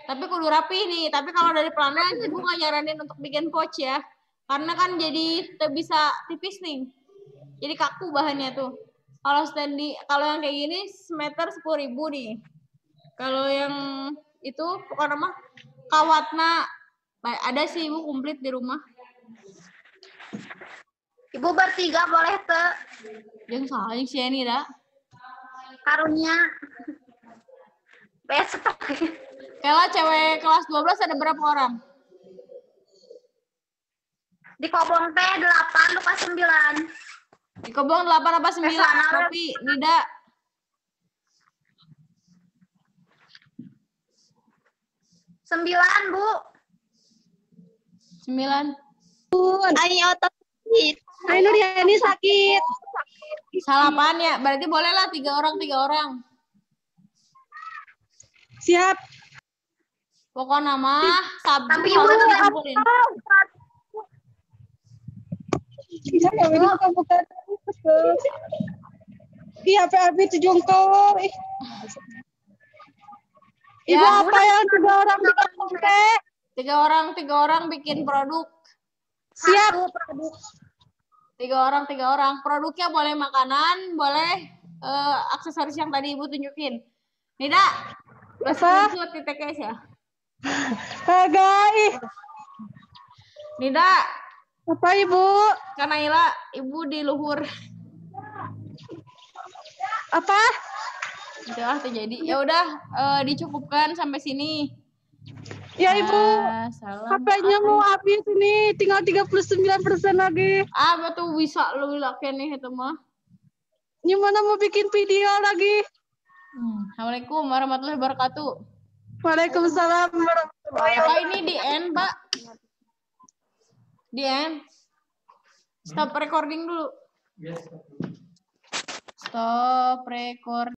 Tapi kudu rapi nih. Tapi kalau dari pelana Ibu nggak nyaranin untuk bikin pouch ya. Karena kan jadi bisa tipis nih. Jadi kaku bahannya tuh. Kalau yang kayak gini semeter 10.000 nih. Kalau yang itu pokoknya mah kawatna ada sih Ibu komplit di rumah.
Ibu bertiga boleh teh.
Yang salah yang Cieni dah.
Karunya. Besok.
Kela cewek kelas 12 ada berapa orang?
Di Kobong teh 8 lupa 9.
Di Kobong 8 apa 9? Tapi Nida
9, Bu.
9.
Ayo otot Hai Nuriani sakit.
Salapan ya, berarti bolehlah 3 orang.
Siap.
Pokok nama Sabtu
Tapi
harus
Ibu,
dikumpulin.
Iya, bukan. Iya, PAB itu jungkol. Ibu
Ya.
apa yang 3 orang di kampung teh?
3 orang bikin produk.
Siap.
3 orang. Produknya boleh makanan, boleh aksesoris yang tadi Ibu tunjukin. Nida, screenshot di TKS ya.
Kagak.
Nida,
Apa Ibu?
Kanaila, Ibu di luhur.
Apa?
Itulah terjadi. Ya udah dicukupkan sampai sini.
Ya Ibu.
Salam.
HP-nya mau habis ini, tinggal 39% lagi.
Betul bisa lu lakukan nih itu mah.
Gimana mau bikin video lagi?
Assalamualaikum warahmatullahi wabarakatuh.
Waalaikumsalam warahmatullahi
Apa
wabarakatuh.
ini di end, Pak? Di end. Stop recording dulu. Stop record.